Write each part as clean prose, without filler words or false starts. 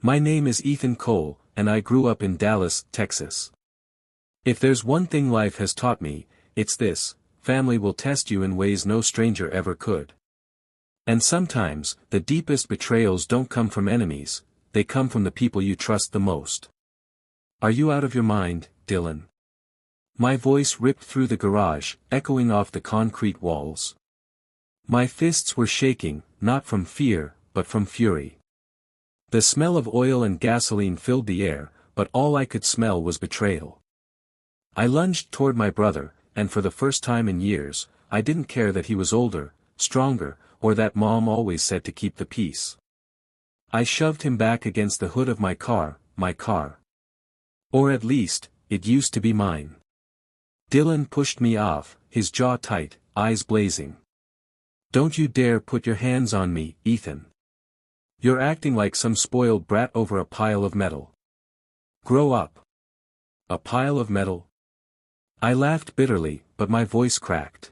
My name is Ethan Cole, and I grew up in Dallas, Texas. If there's one thing life has taught me, it's this: family will test you in ways no stranger ever could. And sometimes, the deepest betrayals don't come from enemies, they come from the people you trust the most. Are you out of your mind, Dylan? My voice ripped through the garage, echoing off the concrete walls. My fists were shaking, not from fear, but from fury. The smell of oil and gasoline filled the air, but all I could smell was betrayal. I lunged toward my brother, and for the first time in years, I didn't care that he was older, stronger, or that Mom always said to keep the peace. I shoved him back against the hood of my car. Or at least, it used to be mine. Dylan pushed me off, his jaw tight, eyes blazing. "Don't you dare put your hands on me, Ethan. You're acting like some spoiled brat over a pile of metal. Grow up." A pile of metal? I laughed bitterly, but my voice cracked.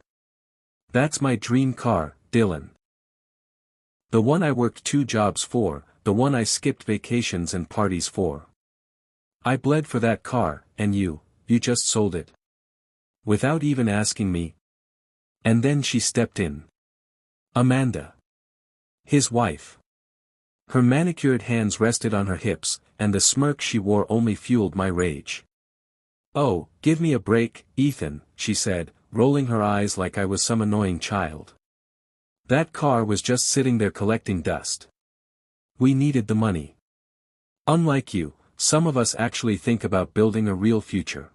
"That's my dream car, Dylan. The one I worked 2 jobs for, the one I skipped vacations and parties for. I bled for that car, and you just sold it. Without even asking me." And then she stepped in. Amanda. His wife. Her manicured hands rested on her hips, and the smirk she wore only fueled my rage. "Oh, give me a break, Ethan," she said, rolling her eyes like I was some annoying child. "That car was just sitting there collecting dust. We needed the money. Unlike you, some of us actually think about building a real future."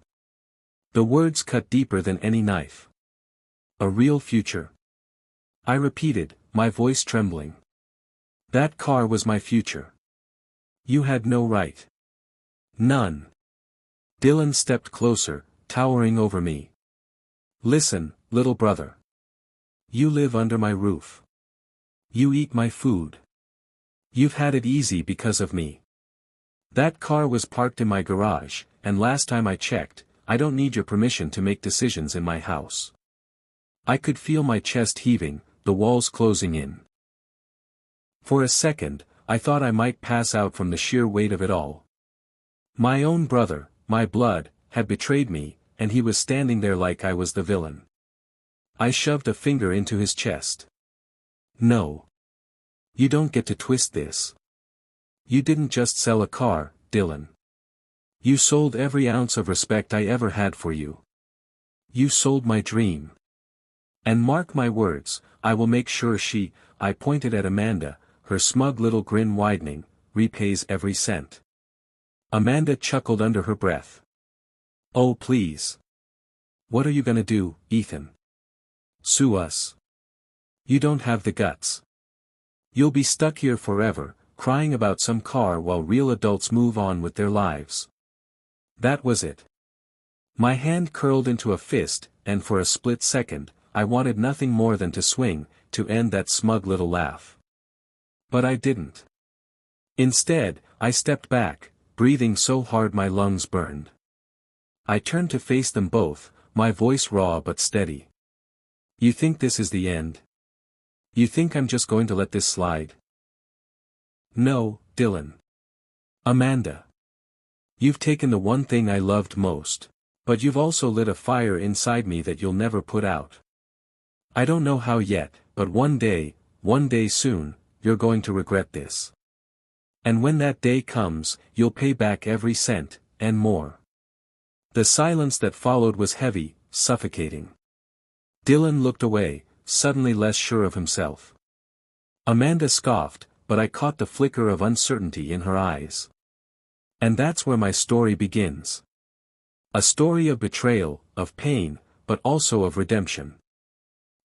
The words cut deeper than any knife. "A real future?" I repeated, my voice trembling. "That car was my future. You had no right. None." Dylan stepped closer, towering over me. "Listen, little brother. You live under my roof. You eat my food. You've had it easy because of me. That car was parked in my garage, and last time I checked, I don't need your permission to make decisions in my house." I could feel my chest heaving, the walls closing in. For a second, I thought I might pass out from the sheer weight of it all. My own brother, my blood, had betrayed me, and he was standing there like I was the villain. I shoved a finger into his chest. "No. You don't get to twist this. You didn't just sell a car, Dylan. You sold every ounce of respect I ever had for you. You sold my dream. And mark my words, I will make sure she," I pointed at Amanda, her smug little grin widening, "repays every cent." Amanda chuckled under her breath. "Oh please. What are you gonna do, Ethan? Sue us? You don't have the guts. You'll be stuck here forever, crying about some car while real adults move on with their lives." That was it. My hand curled into a fist, and for a split second, I wanted nothing more than to swing, to end that smug little laugh. But I didn't. Instead, I stepped back, breathing so hard my lungs burned. I turned to face them both, my voice raw but steady. "You think this is the end? You think I'm just going to let this slide? No, Dylan. Amanda. You've taken the one thing I loved most. But you've also lit a fire inside me that you'll never put out. I don't know how yet, but one day soon, you're going to regret this. And when that day comes, you'll pay back every cent, and more." The silence that followed was heavy, suffocating. Dylan looked away, suddenly less sure of himself. Amanda scoffed, but I caught the flicker of uncertainty in her eyes. And that's where my story begins. A story of betrayal, of pain, but also of redemption.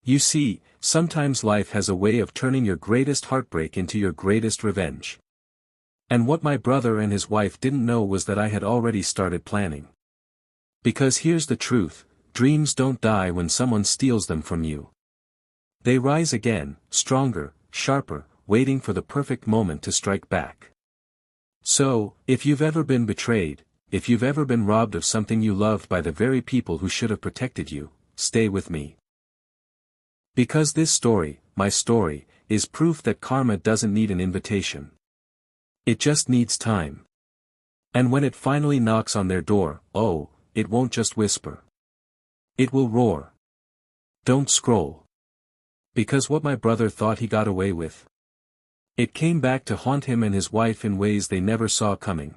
You see, sometimes life has a way of turning your greatest heartbreak into your greatest revenge. And what my brother and his wife didn't know was that I had already started planning. Because here's the truth, dreams don't die when someone steals them from you. They rise again, stronger, sharper, waiting for the perfect moment to strike back. So, if you've ever been betrayed, if you've ever been robbed of something you loved by the very people who should have protected you, stay with me. Because this story, my story, is proof that karma doesn't need an invitation. It just needs time. And when it finally knocks on their door, oh, it won't just whisper. It will roar. Don't scroll. Because what my brother thought he got away with. It came back to haunt him and his wife in ways they never saw coming.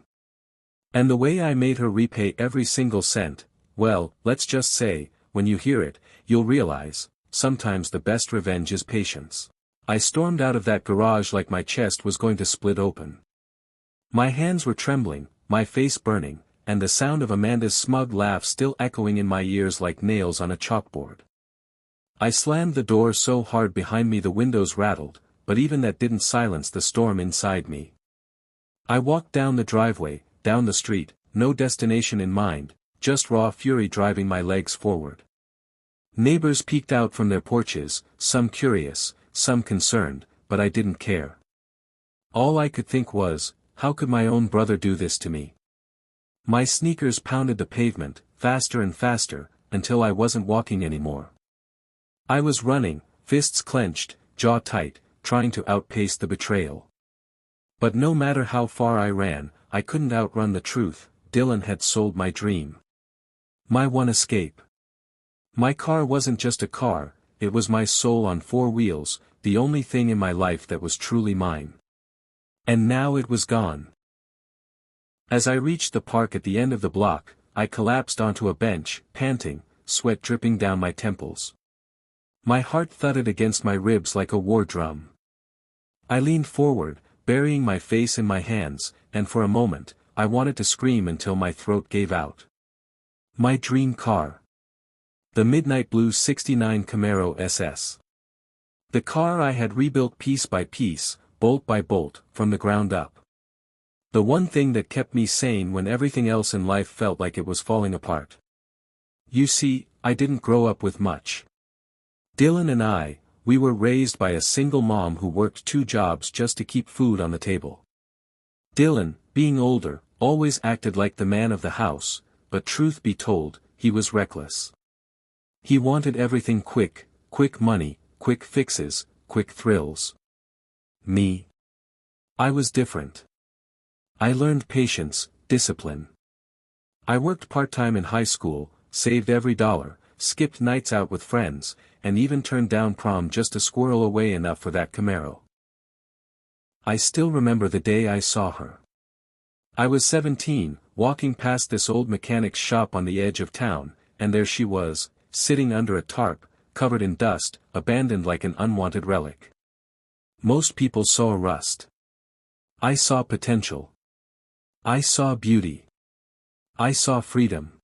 And the way I made her repay every single cent, well, let's just say, when you hear it, you'll realize, sometimes the best revenge is patience. I stormed out of that garage like my chest was going to split open. My hands were trembling, my face burning, and the sound of Amanda's smug laugh still echoing in my ears like nails on a chalkboard. I slammed the door so hard behind me the windows rattled, but even that didn't silence the storm inside me. I walked down the driveway, down the street, no destination in mind, just raw fury driving my legs forward. Neighbors peeked out from their porches, some curious, some concerned, but I didn't care. All I could think was, how could my own brother do this to me? My sneakers pounded the pavement, faster and faster, until I wasn't walking anymore. I was running, fists clenched, jaw tight, trying to outpace the betrayal. But no matter how far I ran, I couldn't outrun the truth. Dylan had sold my dream. My one escape. My car wasn't just a car, it was my soul on four wheels, the only thing in my life that was truly mine. And now it was gone. As I reached the park at the end of the block, I collapsed onto a bench, panting, sweat dripping down my temples. My heart thudded against my ribs like a war drum. I leaned forward, burying my face in my hands, and for a moment, I wanted to scream until my throat gave out. My dream car. The midnight blue '69 Camaro SS. The car I had rebuilt piece by piece, bolt by bolt, from the ground up. The one thing that kept me sane when everything else in life felt like it was falling apart. You see, I didn't grow up with much. Dylan and I, we were raised by a single mom who worked 2 jobs just to keep food on the table. Dylan, being older, always acted like the man of the house, but truth be told, he was reckless. He wanted everything quick, quick money, quick fixes, quick thrills. Me. I was different. I learned patience, discipline. I worked part-time in high school, saved every dollar, skipped nights out with friends, and even turned down prom just to squirrel away enough for that Camaro. I still remember the day I saw her. I was 17, walking past this old mechanic's shop on the edge of town, and there she was, sitting under a tarp, covered in dust, abandoned like an unwanted relic. Most people saw rust. I saw potential. I saw beauty. I saw freedom.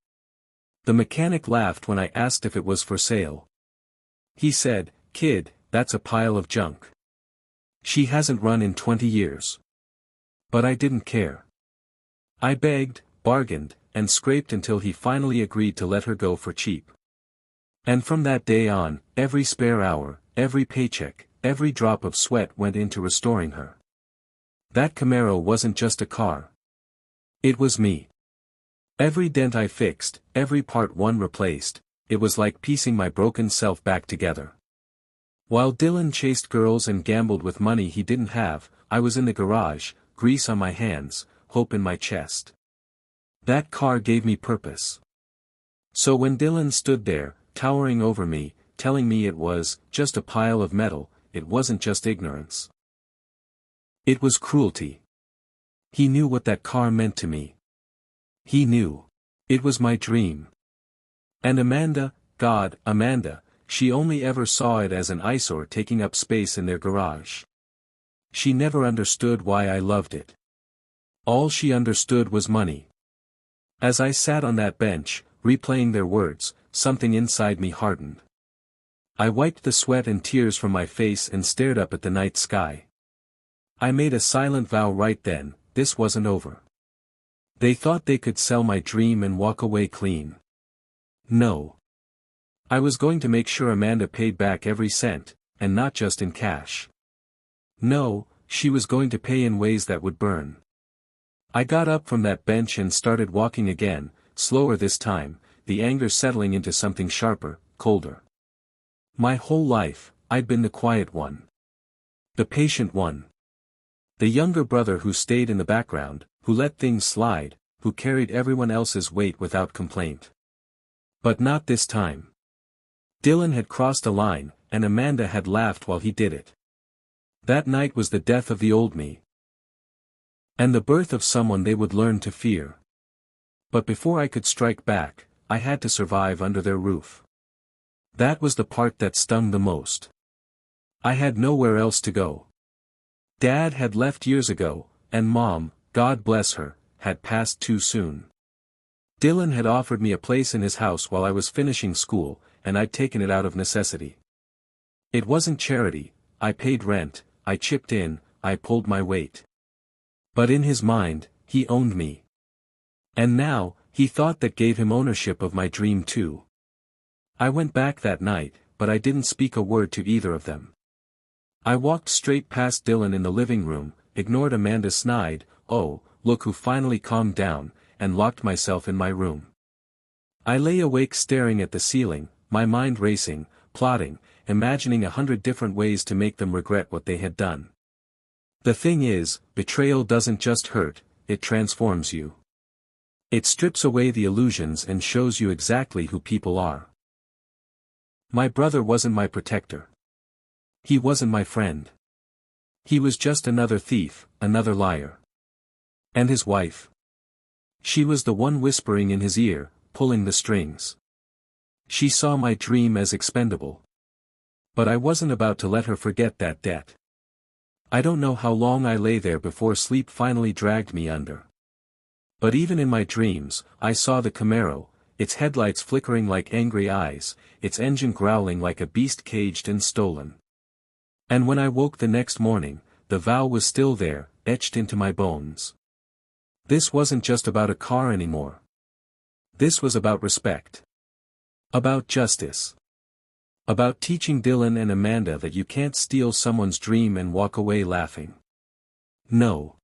The mechanic laughed when I asked if it was for sale. He said, "Kid, that's a pile of junk. She hasn't run in 20 years. But I didn't care. I begged, bargained, and scraped until he finally agreed to let her go for cheap. And from that day on, every spare hour, every paycheck, every drop of sweat went into restoring her. That Camaro wasn't just a car. It was me. Every dent I fixed, every part one replaced, it was like piecing my broken self back together. While Dylan chased girls and gambled with money he didn't have, I was in the garage, grease on my hands, hope in my chest. That car gave me purpose. So when Dylan stood there, towering over me, telling me it was just a pile of metal, it wasn't just ignorance. It was cruelty. He knew what that car meant to me. He knew. It was my dream. And Amanda, God, Amanda, she only ever saw it as an eyesore taking up space in their garage. She never understood why I loved it. All she understood was money. As I sat on that bench, replaying their words, something inside me hardened. I wiped the sweat and tears from my face and stared up at the night sky. I made a silent vow right then, this wasn't over. They thought they could sell my dream and walk away clean. No. I was going to make sure Amanda paid back every cent, and not just in cash. No, she was going to pay in ways that would burn. I got up from that bench and started walking again, slower this time, the anger settling into something sharper, colder. My whole life, I'd been the quiet one. The patient one. The younger brother who stayed in the background, who let things slide, who carried everyone else's weight without complaint. But not this time. Dylan had crossed a line, and Amanda had laughed while he did it. That night was the death of the old me. And the birth of someone they would learn to fear. But before I could strike back, I had to survive under their roof. That was the part that stung the most. I had nowhere else to go. Dad had left years ago, and Mom, God bless her, had passed too soon. Dylan had offered me a place in his house while I was finishing school, and I'd taken it out of necessity. It wasn't charity, I paid rent, I chipped in, I pulled my weight. But in his mind, he owned me. And now, he thought that gave him ownership of my dream too. I went back that night, but I didn't speak a word to either of them. I walked straight past Dylan in the living room, ignored Amanda's snide, "Oh, look who finally calmed down," and locked myself in my room. I lay awake staring at the ceiling, my mind racing, plotting, imagining 100 different ways to make them regret what they had done. The thing is, betrayal doesn't just hurt, it transforms you. It strips away the illusions and shows you exactly who people are. My brother wasn't my protector. He wasn't my friend. He was just another thief, another liar. And his wife? She was the one whispering in his ear, pulling the strings. She saw my dream as expendable. But I wasn't about to let her forget that debt. I don't know how long I lay there before sleep finally dragged me under. But even in my dreams, I saw the Camaro, its headlights flickering like angry eyes, its engine growling like a beast caged and stolen. And when I woke the next morning, the vow was still there, etched into my bones. This wasn't just about a car anymore. This was about respect. About justice. About teaching Dylan and Amanda that you can't steal someone's dream and walk away laughing. No.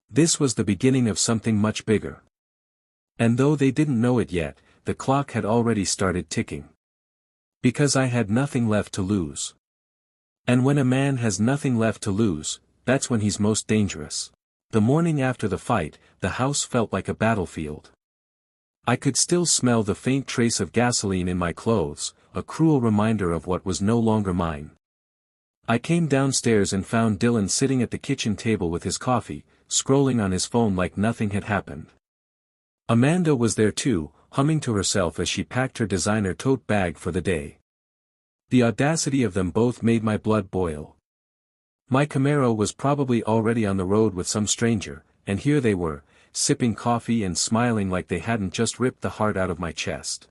This was the beginning of something much bigger. And though they didn't know it yet, the clock had already started ticking. Because I had nothing left to lose. And when a man has nothing left to lose, that's when he's most dangerous. The morning after the fight, the house felt like a battlefield. I could still smell the faint trace of gasoline in my clothes, a cruel reminder of what was no longer mine. I came downstairs and found Dylan sitting at the kitchen table with his coffee, scrolling on his phone like nothing had happened. Amanda was there too, humming to herself as she packed her designer tote bag for the day. The audacity of them both made my blood boil. My Camaro was probably already on the road with some stranger, and here they were, sipping coffee and smiling like they hadn't just ripped the heart out of my chest.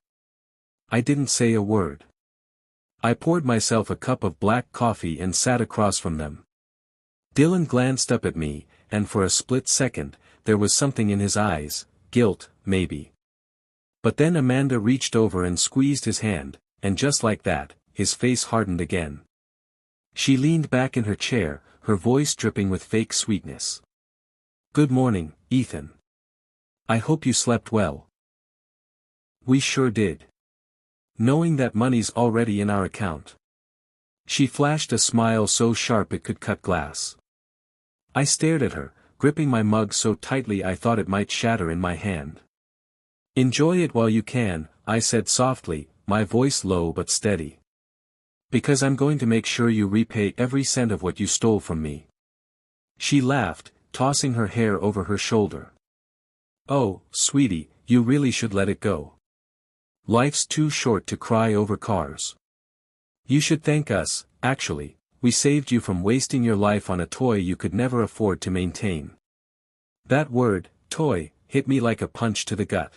I didn't say a word. I poured myself a cup of black coffee and sat across from them. Dylan glanced up at me, and for a split second, there was something in his eyes, guilt, maybe. But then Amanda reached over and squeezed his hand, and just like that, his face hardened again. She leaned back in her chair, her voice dripping with fake sweetness. "Good morning, Ethan. I hope you slept well." "We sure did. Knowing that money's already in our account." She flashed a smile so sharp it could cut glass. I stared at her, gripping my mug so tightly I thought it might shatter in my hand. "Enjoy it while you can," I said softly, my voice low but steady. "Because I'm going to make sure you repay every cent of what you stole from me." She laughed, tossing her hair over her shoulder. "Oh, sweetie, you really should let it go. Life's too short to cry over cars. You should thank us, actually, we saved you from wasting your life on a toy you could never afford to maintain." That word, toy, hit me like a punch to the gut.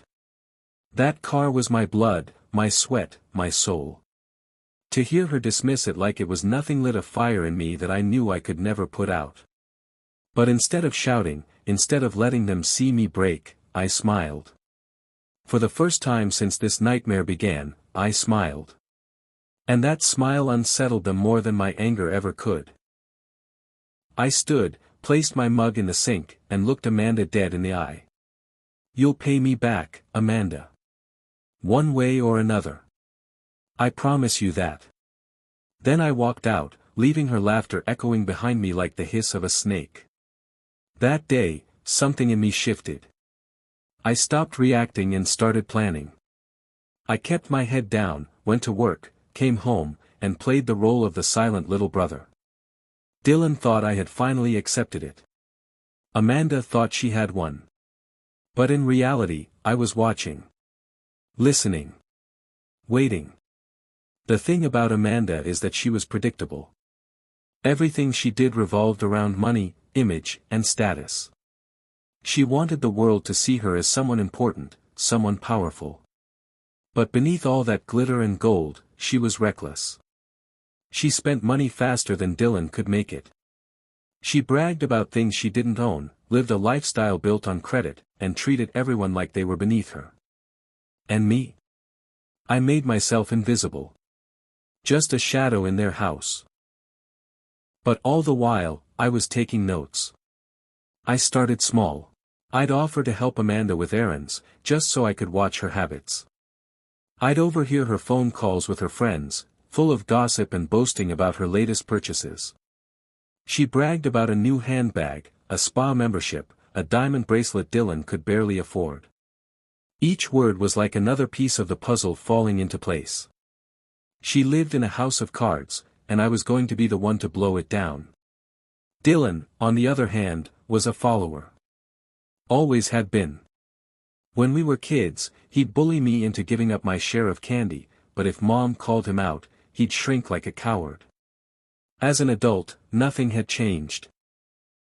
That car was my blood, my sweat, my soul. To hear her dismiss it like it was nothing lit a fire in me that I knew I could never put out. But instead of shouting, instead of letting them see me break, I smiled. For the first time since this nightmare began, I smiled. And that smile unsettled them more than my anger ever could. I stood, placed my mug in the sink, and looked Amanda dead in the eye. "You'll pay me back, Amanda. One way or another. I promise you that." Then I walked out, leaving her laughter echoing behind me like the hiss of a snake. That day, something in me shifted. I stopped reacting and started planning. I kept my head down, went to work, came home, and played the role of the silent little brother. Dylan thought I had finally accepted it. Amanda thought she had won. But in reality, I was watching. Listening. Waiting. The thing about Amanda is that she was predictable. Everything she did revolved around money, image, and status. She wanted the world to see her as someone important, someone powerful. But beneath all that glitter and gold, she was reckless. She spent money faster than Dylan could make it. She bragged about things she didn't own, lived a lifestyle built on credit, and treated everyone like they were beneath her. And me? I made myself invisible. Just a shadow in their house. But all the while, I was taking notes. I started small. I'd offer to help Amanda with errands, just so I could watch her habits. I'd overhear her phone calls with her friends, full of gossip and boasting about her latest purchases. She bragged about a new handbag, a spa membership, a diamond bracelet Dylan could barely afford. Each word was like another piece of the puzzle falling into place. She lived in a house of cards, and I was going to be the one to blow it down. Dylan, on the other hand, was a follower. Always had been. When we were kids, he'd bully me into giving up my share of candy, but if Mom called him out, he'd shrink like a coward. As an adult, nothing had changed.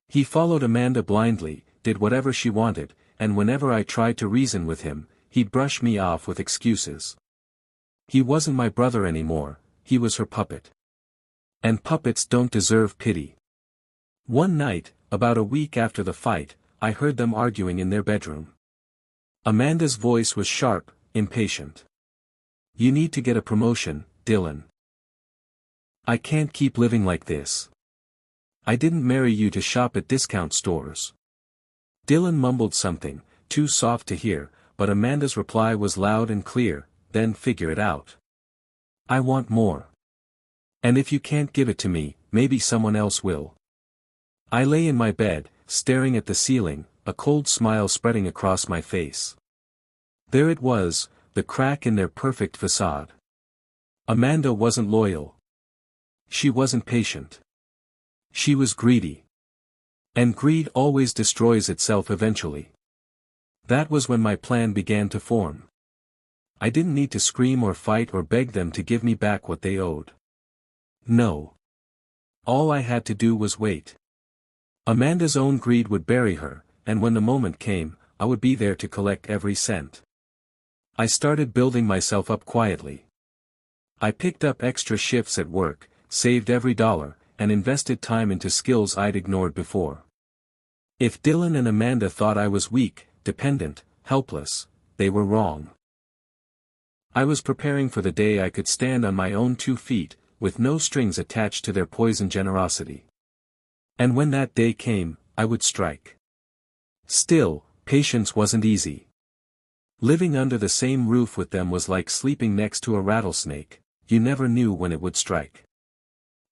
He followed Amanda blindly, did whatever she wanted, and whenever I tried to reason with him, he'd brush me off with excuses. He wasn't my brother anymore, he was her puppet. And puppets don't deserve pity. One night, about a week after the fight, I heard them arguing in their bedroom. Amanda's voice was sharp, impatient. "You need to get a promotion, Dylan. I can't keep living like this. I didn't marry you to shop at discount stores." Dylan mumbled something, too soft to hear, but Amanda's reply was loud and clear, "Then figure it out. I want more. And if you can't give it to me, maybe someone else will." I lay in my bed, staring at the ceiling, a cold smile spreading across my face. There it was, the crack in their perfect facade. Amanda wasn't loyal. She wasn't patient. She was greedy. And greed always destroys itself eventually. That was when my plan began to form. I didn't need to scream or fight or beg them to give me back what they owed. No. All I had to do was wait. Amanda's own greed would bury her, and when the moment came, I would be there to collect every cent. I started building myself up quietly. I picked up extra shifts at work, saved every dollar, and invested time into skills I'd ignored before. If Dylan and Amanda thought I was weak, dependent, helpless, they were wrong. I was preparing for the day I could stand on my own 2 feet, with no strings attached to their poison generosity. And when that day came, I would strike. Still, patience wasn't easy. Living under the same roof with them was like sleeping next to a rattlesnake, you never knew when it would strike.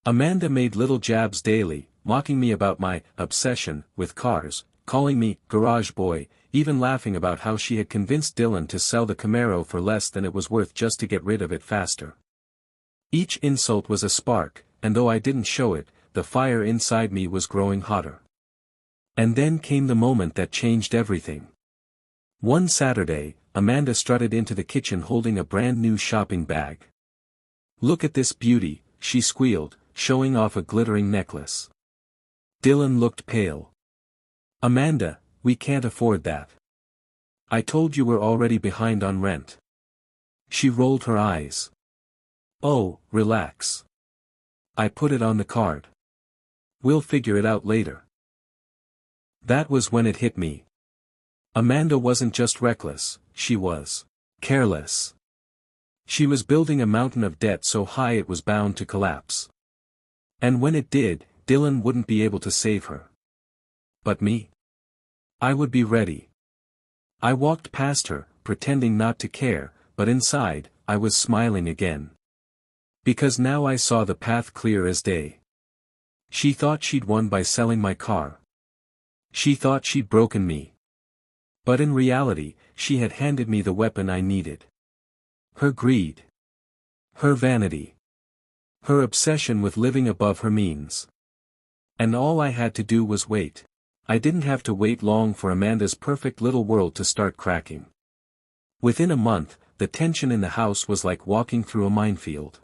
Amanda made little jabs daily, mocking me about my obsession with cars, calling me garage boy, even laughing about how she had convinced Dylan to sell the Camaro for less than it was worth just to get rid of it faster. Each insult was a spark, and though I didn't show it, the fire inside me was growing hotter. And then came the moment that changed everything. One Saturday, Amanda strutted into the kitchen holding a brand new shopping bag. "Look at this beauty," she squealed, showing off a glittering necklace. Dylan looked pale. "Amanda, we can't afford that. I told you we're already behind on rent." She rolled her eyes. "Oh, relax. I put it on the card. We'll figure it out later." That was when it hit me. Amanda wasn't just reckless, she was careless. She was building a mountain of debt so high it was bound to collapse. And when it did, Dylan wouldn't be able to save her. But me? I would be ready. I walked past her, pretending not to care, but inside, I was smiling again. Because now I saw the path clear as day. She thought she'd won by selling my car. She thought she'd broken me. But in reality, she had handed me the weapon I needed. Her greed. Her vanity. Her obsession with living above her means. And all I had to do was wait. I didn't have to wait long for Amanda's perfect little world to start cracking. Within a month, the tension in the house was like walking through a minefield.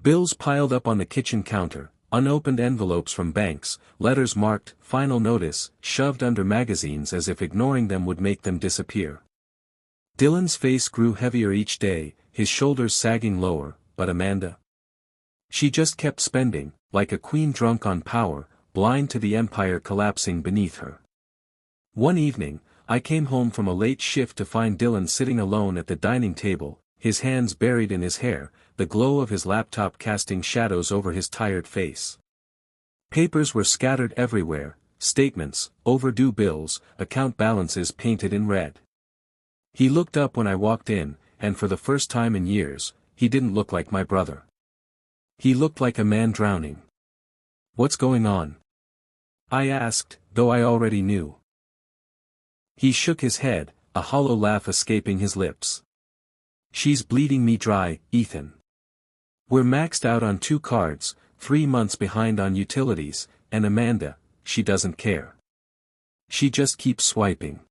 Bills piled up on the kitchen counter, unopened envelopes from banks, letters marked "Final Notice" shoved under magazines as if ignoring them would make them disappear. Dylan's face grew heavier each day, his shoulders sagging lower, but Amanda? She just kept spending, like a queen drunk on power, blind to the empire collapsing beneath her. One evening, I came home from a late shift to find Dylan sitting alone at the dining table, his hands buried in his hair, the glow of his laptop casting shadows over his tired face. Papers were scattered everywhere, statements, overdue bills, account balances painted in red. He looked up when I walked in, and for the first time in years, he didn't look like my brother. He looked like a man drowning. "What's going on?" I asked, though I already knew. He shook his head, a hollow laugh escaping his lips. "She's bleeding me dry, Ethan. We're maxed out on 2 cards, 3 months behind on utilities, and Amanda, she doesn't care. She just keeps swiping.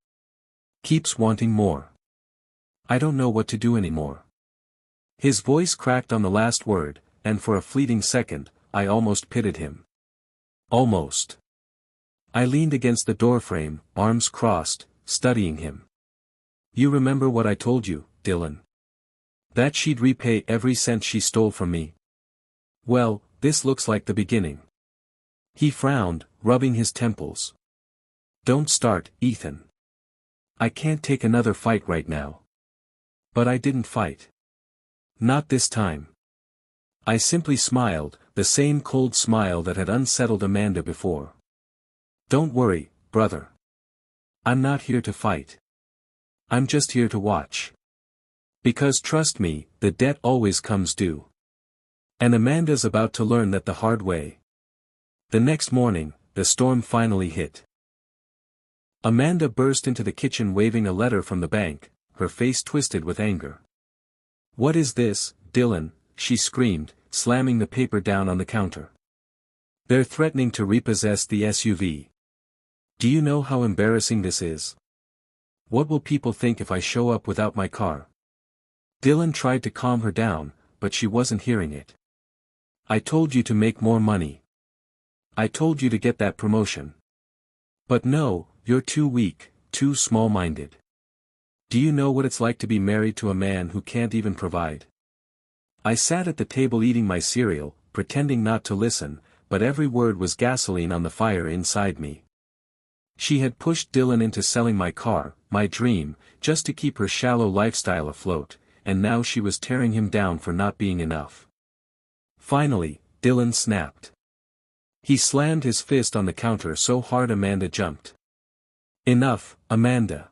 Keeps wanting more. I don't know what to do anymore." His voice cracked on the last word, and for a fleeting second, I almost pitied him. Almost. I leaned against the doorframe, arms crossed, studying him. "You remember what I told you, Dylan? That she'd repay every cent she stole from me? Well, this looks like the beginning." He frowned, rubbing his temples. "Don't start, Ethan. I can't take another fight right now." But I didn't fight. Not this time. I simply smiled, the same cold smile that had unsettled Amanda before. "Don't worry, brother. I'm not here to fight. I'm just here to watch. Because trust me, the debt always comes due. And Amanda's about to learn that the hard way." The next morning, the storm finally hit. Amanda burst into the kitchen waving a letter from the bank, her face twisted with anger. "What is this, Dylan?" she screamed, slamming the paper down on the counter. "They're threatening to repossess the SUV. Do you know how embarrassing this is? What will people think if I show up without my car?" Dylan tried to calm her down, but she wasn't hearing it. "I told you to make more money. I told you to get that promotion. But no, you're too weak, too small-minded. Do you know what it's like to be married to a man who can't even provide?" I sat at the table eating my cereal, pretending not to listen, but every word was gasoline on the fire inside me. She had pushed Dylan into selling my car, my dream, just to keep her shallow lifestyle afloat, and now she was tearing him down for not being enough. Finally, Dylan snapped. He slammed his fist on the counter so hard Amanda jumped. "Enough, Amanda.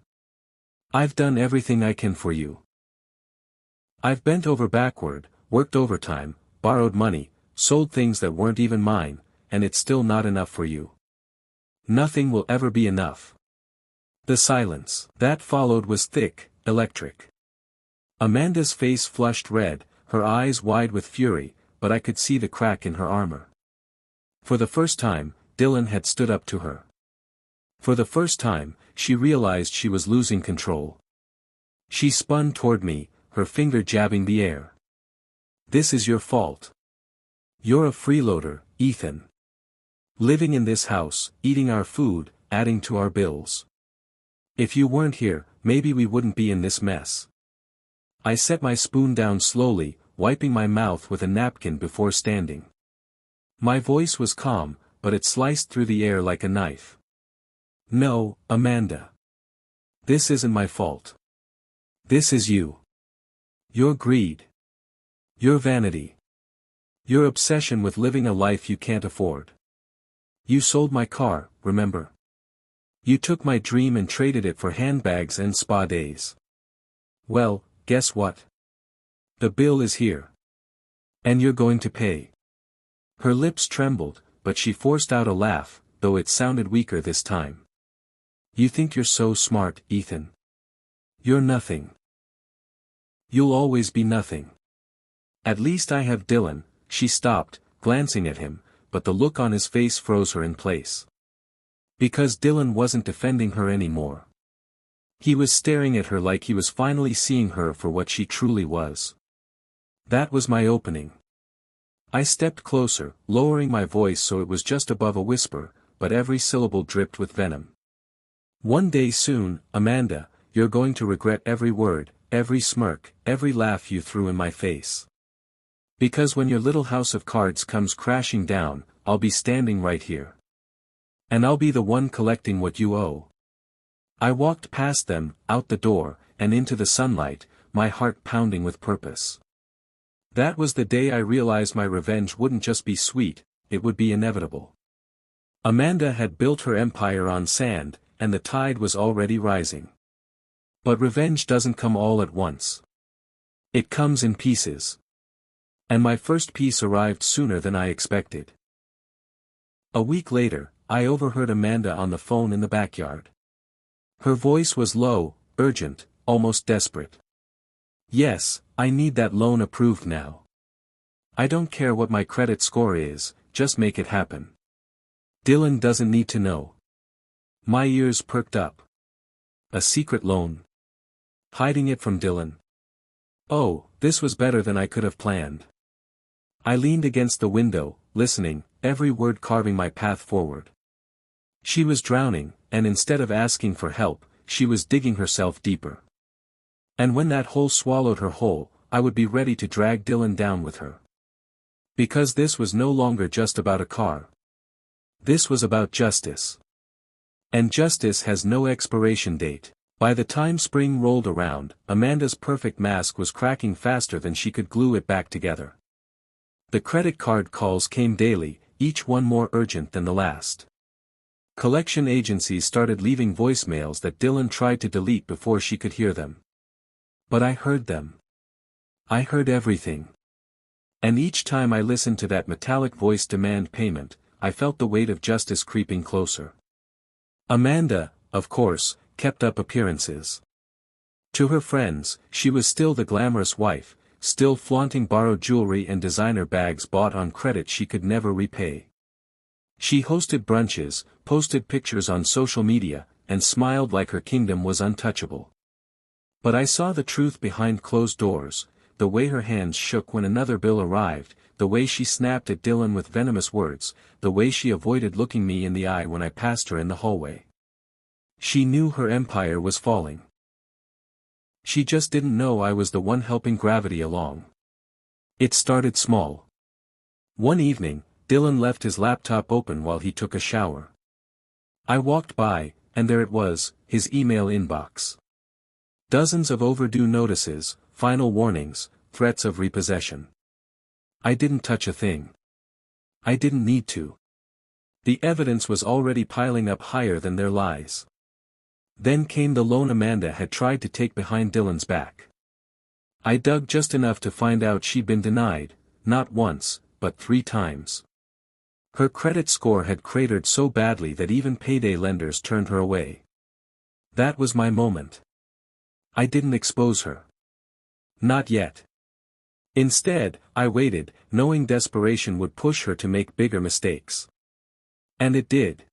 I've done everything I can for you. I've bent over backward, worked overtime, borrowed money, sold things that weren't even mine, and it's still not enough for you. Nothing will ever be enough." The silence that followed was thick, electric. Amanda's face flushed red, her eyes wide with fury, but I could see the crack in her armor. For the first time, Dylan had stood up to her. For the first time, she realized she was losing control. She spun toward me, her finger jabbing the air. "This is your fault. You're a freeloader, Ethan. Living in this house, eating our food, adding to our bills. If you weren't here, maybe we wouldn't be in this mess." I set my spoon down slowly, wiping my mouth with a napkin before standing. My voice was calm, but it sliced through the air like a knife. "No, Amanda. This isn't my fault. This is you. Your greed. Your vanity. Your obsession with living a life you can't afford. You sold my car, remember? You took my dream and traded it for handbags and spa days. Well, guess what? The bill is here. And you're going to pay." Her lips trembled, but she forced out a laugh, though it sounded weaker this time. You think you're so smart, Ethan. You're nothing. You'll always be nothing. At least I have Dylan. She stopped, glancing at him, but the look on his face froze her in place. Because Dylan wasn't defending her anymore. He was staring at her like he was finally seeing her for what she truly was. That was my opening. I stepped closer, lowering my voice so it was just above a whisper, but every syllable dripped with venom. One day soon, Amanda, you're going to regret every word, every smirk, every laugh you threw in my face. Because when your little house of cards comes crashing down, I'll be standing right here. And I'll be the one collecting what you owe. I walked past them, out the door, and into the sunlight, my heart pounding with purpose. That was the day I realized my revenge wouldn't just be sweet, it would be inevitable. Amanda had built her empire on sand, and the tide was already rising. But revenge doesn't come all at once. It comes in pieces. And my first piece arrived sooner than I expected. A week later, I overheard Amanda on the phone in the backyard. Her voice was low, urgent, almost desperate. Yes, I need that loan approved now. I don't care what my credit score is, just make it happen. Dylan doesn't need to know. My ears perked up. A secret loan. Hiding it from Dylan. Oh, this was better than I could have planned. I leaned against the window, listening, every word carving my path forward. She was drowning, and instead of asking for help, she was digging herself deeper. And when that hole swallowed her whole, I would be ready to drag Dylan down with her. Because this was no longer just about a car. This was about justice. And justice has no expiration date. By the time spring rolled around, Amanda's perfect mask was cracking faster than she could glue it back together. The credit card calls came daily, each one more urgent than the last. Collection agencies started leaving voicemails that Dylan tried to delete before she could hear them. But I heard them. I heard everything. And each time I listened to that metallic voice demand payment, I felt the weight of justice creeping closer. Amanda, of course, kept up appearances. To her friends, she was still the glamorous wife, still flaunting borrowed jewelry and designer bags bought on credit she could never repay. She hosted brunches, posted pictures on social media, and smiled like her kingdom was untouchable. But I saw the truth behind closed doors, the way her hands shook when another bill arrived, the way she snapped at Dylan with venomous words, the way she avoided looking me in the eye when I passed her in the hallway. She knew her empire was falling. She just didn't know I was the one helping gravity along. It started small. One evening, Dylan left his laptop open while he took a shower. I walked by, and there it was, his email inbox. Dozens of overdue notices, final warnings, threats of repossession. I didn't touch a thing. I didn't need to. The evidence was already piling up higher than their lies. Then came the loan Amanda had tried to take behind Dylan's back. I dug just enough to find out she'd been denied, not once, but 3 times. Her credit score had cratered so badly that even payday lenders turned her away. That was my moment. I didn't expose her. Not yet. Instead, I waited, knowing desperation would push her to make bigger mistakes. And it did.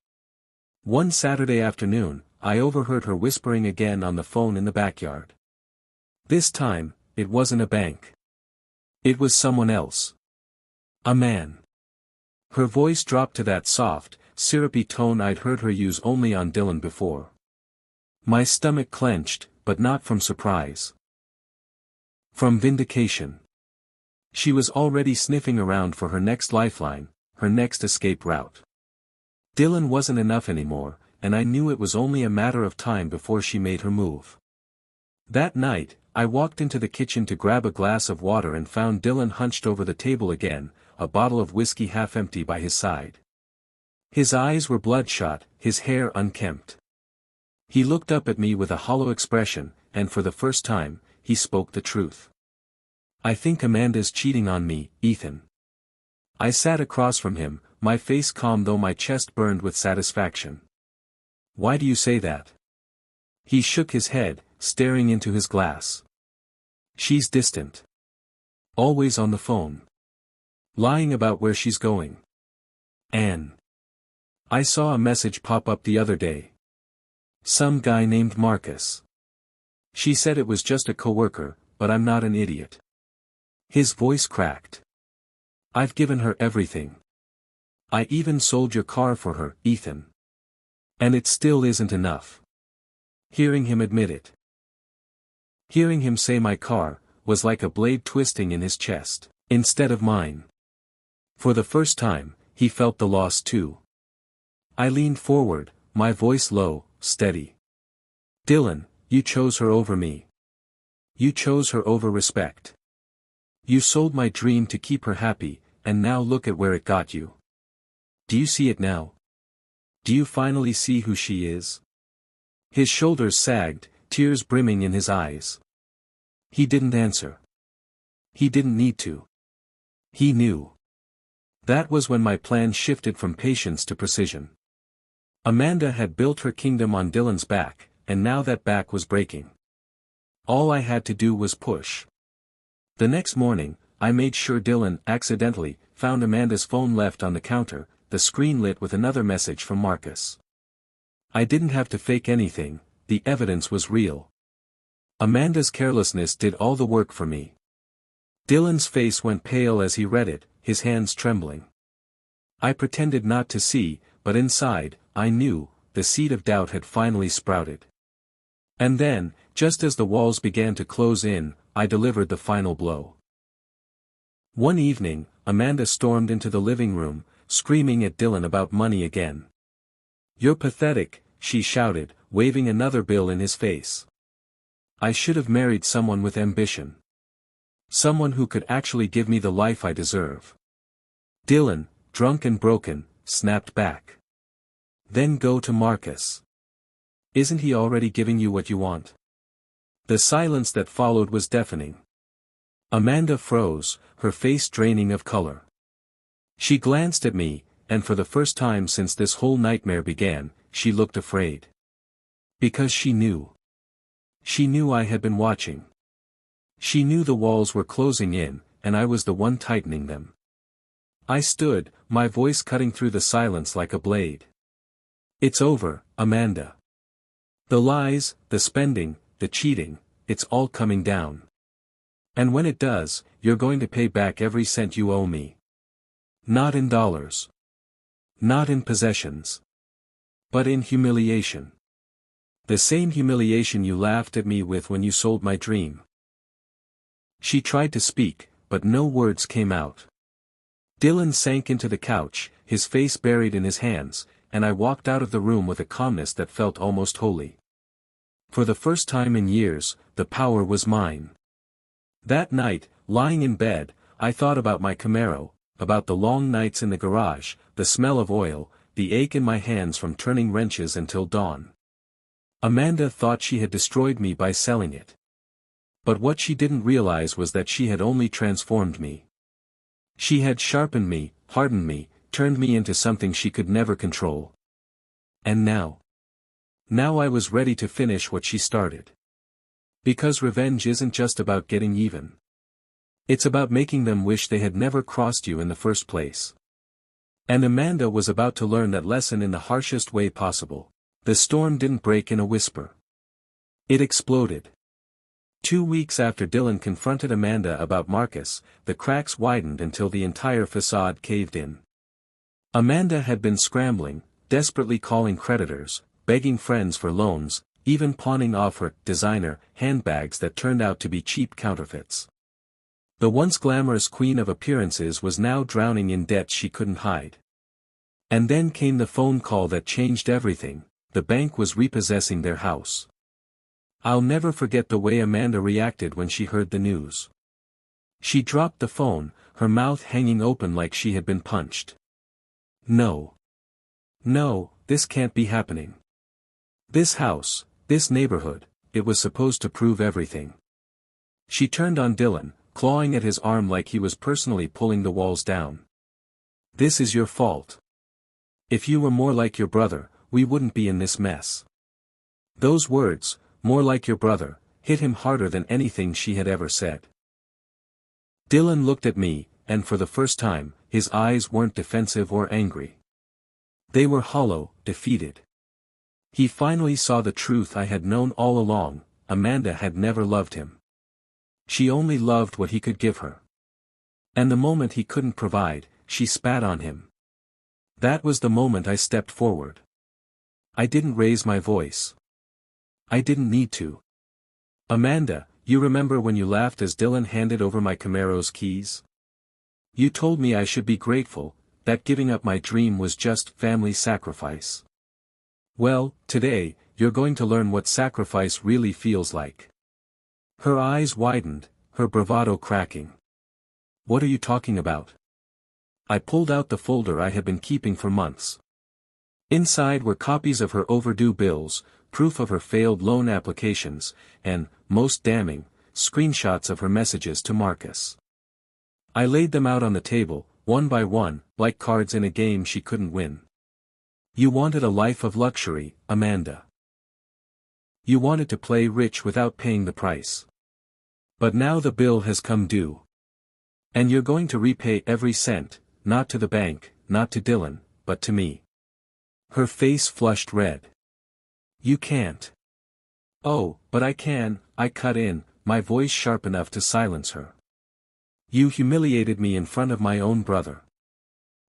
One Saturday afternoon, I overheard her whispering again on the phone in the backyard. This time, it wasn't a bank. It was someone else. A man. Her voice dropped to that soft, syrupy tone I'd heard her use only on Dylan before. My stomach clenched, but not from surprise. From vindication. She was already sniffing around for her next lifeline, her next escape route. Dylan wasn't enough anymore, and I knew it was only a matter of time before she made her move. That night, I walked into the kitchen to grab a glass of water and found Dylan hunched over the table again, a bottle of whiskey half empty by his side. His eyes were bloodshot, his hair unkempt. He looked up at me with a hollow expression, and for the first time, he spoke the truth. I think Amanda's cheating on me, Ethan. I sat across from him, my face calm though my chest burned with satisfaction. Why do you say that? He shook his head, staring into his glass. She's distant. Always on the phone. Lying about where she's going. Anne. I saw a message pop up the other day. Some guy named Marcus. She said it was just a coworker, but I'm not an idiot. His voice cracked. I've given her everything. I even sold your car for her, Ethan. And it still isn't enough. Hearing him admit it. Hearing him say my car, was like a blade twisting in his chest, instead of mine. For the first time, he felt the loss too. I leaned forward, my voice low, steady. Dylan, you chose her over me. You chose her over respect. You sold my dream to keep her happy, and now look at where it got you. Do you see it now? Do you finally see who she is? His shoulders sagged, tears brimming in his eyes. He didn't answer. He didn't need to. He knew. That was when my plan shifted from patience to precision. Amanda had built her kingdom on Dylan's back, and now that back was breaking. All I had to do was push. The next morning, I made sure Dylan accidentally found Amanda's phone left on the counter, the screen lit with another message from Marcus. I didn't have to fake anything, the evidence was real. Amanda's carelessness did all the work for me. Dylan's face went pale as he read it, his hands trembling. I pretended not to see, but inside, I knew, the seed of doubt had finally sprouted. And then, just as the walls began to close in, I delivered the final blow. One evening, Amanda stormed into the living room, screaming at Dylan about money again. You're pathetic, she shouted, waving another bill in his face. I should have married someone with ambition. Someone who could actually give me the life I deserve. Dylan, drunk and broken, snapped back. Then go to Marcus. Isn't he already giving you what you want? The silence that followed was deafening. Amanda froze, her face draining of color. She glanced at me, and for the first time since this whole nightmare began, she looked afraid. Because she knew. She knew I had been watching. She knew the walls were closing in, and I was the one tightening them. I stood, my voice cutting through the silence like a blade. It's over, Amanda. The lies, the spending, the cheating, it's all coming down. And when it does, you're going to pay back every cent you owe me. Not in dollars. Not in possessions. But in humiliation. The same humiliation you laughed at me with when you sold my dream. She tried to speak, but no words came out. Dylan sank into the couch, his face buried in his hands, and I walked out of the room with a calmness that felt almost holy. For the first time in years, the power was mine. That night, lying in bed, I thought about my Camaro, about the long nights in the garage, the smell of oil, the ache in my hands from turning wrenches until dawn. Amanda thought she had destroyed me by selling it. But what she didn't realize was that she had only transformed me. She had sharpened me, hardened me, turned me into something she could never control. And now? Now I was ready to finish what she started. Because revenge isn't just about getting even. It's about making them wish they had never crossed you in the first place. And Amanda was about to learn that lesson in the harshest way possible. The storm didn't break in a whisper. It exploded. 2 weeks after Dylan confronted Amanda about Marcus, the cracks widened until the entire facade caved in. Amanda had been scrambling, desperately calling creditors, begging friends for loans, even pawning off her designer handbags that turned out to be cheap counterfeits. The once glamorous queen of appearances was now drowning in debts she couldn't hide. And then came the phone call that changed everything. The bank was repossessing their house. I'll never forget the way Amanda reacted when she heard the news. She dropped the phone, her mouth hanging open like she had been punched. No. No, this can't be happening. This house, this neighborhood, it was supposed to prove everything. She turned on Dylan, clawing at his arm like he was personally pulling the walls down. This is your fault. If you were more like your brother, we wouldn't be in this mess. Those words, more like your brother, hit him harder than anything she had ever said. Dylan looked at me, and for the first time, his eyes weren't defensive or angry. They were hollow, defeated. He finally saw the truth I had known all along: Amanda had never loved him. She only loved what he could give her. And the moment he couldn't provide, she spat on him. That was the moment I stepped forward. I didn't raise my voice. I didn't need to. Amanda, you remember when you laughed as Dylan handed over my Camaro's keys? You told me I should be grateful, that giving up my dream was just family sacrifice. Well, today, you're going to learn what sacrifice really feels like. Her eyes widened, her bravado cracking. What are you talking about? I pulled out the folder I had been keeping for months. Inside were copies of her overdue bills, proof of her failed loan applications, and, most damning, screenshots of her messages to Marcus. I laid them out on the table, one by one, like cards in a game she couldn't win. You wanted a life of luxury, Amanda. You wanted to play rich without paying the price. But now the bill has come due. And you're going to repay every cent, not to the bank, not to Dylan, but to me. Her face flushed red. You can't. Oh, but I can, I cut in, my voice sharp enough to silence her. You humiliated me in front of my own brother.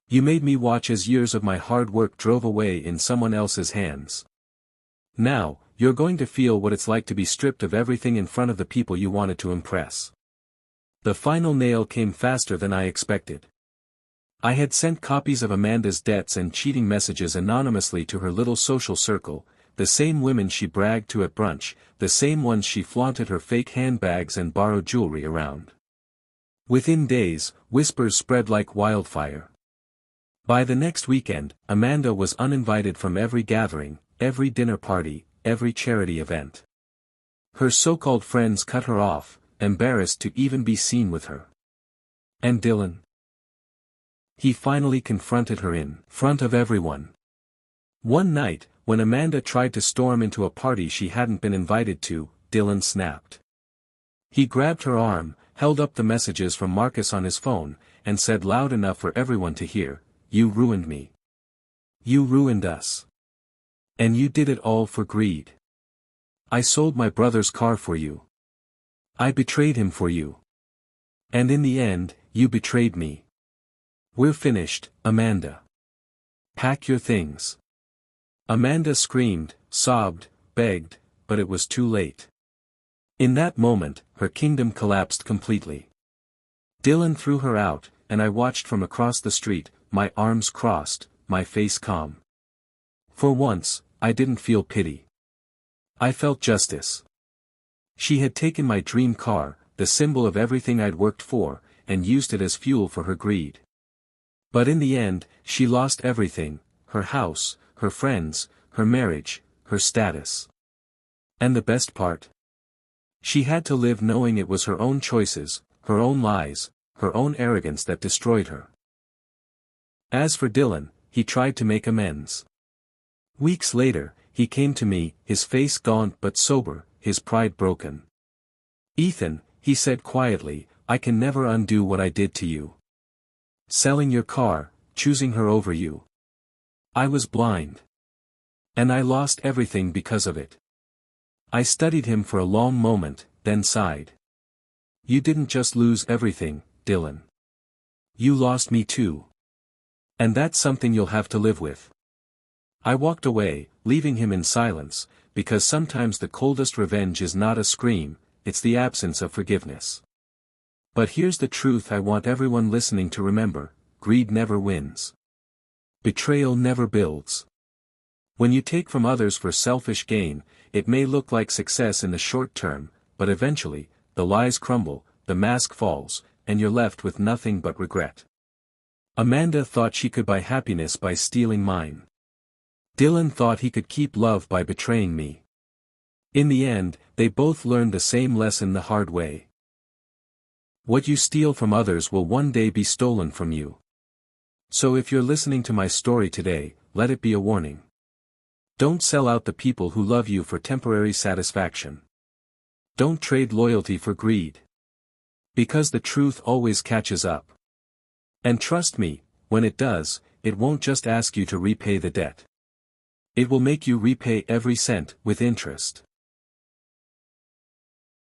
You made me watch as years of my hard work drove away in someone else's hands. Now, you're going to feel what it's like to be stripped of everything in front of the people you wanted to impress. The final nail came faster than I expected. I had sent copies of Amanda's debts and cheating messages anonymously to her little social circle, the same women she bragged to at brunch, the same ones she flaunted her fake handbags and borrowed jewelry around. Within days, whispers spread like wildfire. By the next weekend, Amanda was uninvited from every gathering, every dinner party, every charity event. Her so-called friends cut her off, embarrassed to even be seen with her. And Dylan? He finally confronted her in front of everyone. One night, when Amanda tried to storm into a party she hadn't been invited to, Dylan snapped. He grabbed her arm, held up the messages from Marcus on his phone, and said loud enough for everyone to hear, "You ruined me. You ruined us. And you did it all for greed. I sold my brother's car for you. I betrayed him for you. And in the end, you betrayed me. We're finished, Amanda. Pack your things." Amanda screamed, sobbed, begged, but it was too late. In that moment, her kingdom collapsed completely. Dylan threw her out, and I watched from across the street, my arms crossed, my face calm. For once, I didn't feel pity. I felt justice. She had taken my dream car, the symbol of everything I'd worked for, and used it as fuel for her greed. But in the end, she lost everything: her house, her friends, her marriage, her status. And the best part? She had to live knowing it was her own choices, her own lies, her own arrogance that destroyed her. As for Dylan, he tried to make amends. Weeks later, he came to me, his face gaunt but sober, his pride broken. "Ethan," he said quietly, "I can never undo what I did to you. Selling your car, choosing her over you. I was blind. And I lost everything because of it." I studied him for a long moment, then sighed. "You didn't just lose everything, Dylan. You lost me too. And that's something you'll have to live with." I walked away, leaving him in silence, because sometimes the coldest revenge is not a scream, it's the absence of forgiveness. But here's the truth I want everyone listening to remember: greed never wins. Betrayal never builds. When you take from others for selfish gain, it may look like success in the short term, but eventually, the lies crumble, the mask falls, and you're left with nothing but regret. Amanda thought she could buy happiness by stealing mine. Dylan thought he could keep love by betraying me. In the end, they both learned the same lesson the hard way. What you steal from others will one day be stolen from you. So if you're listening to my story today, let it be a warning. Don't sell out the people who love you for temporary satisfaction. Don't trade loyalty for greed. Because the truth always catches up. And trust me, when it does, it won't just ask you to repay the debt. It will make you repay every cent, with interest.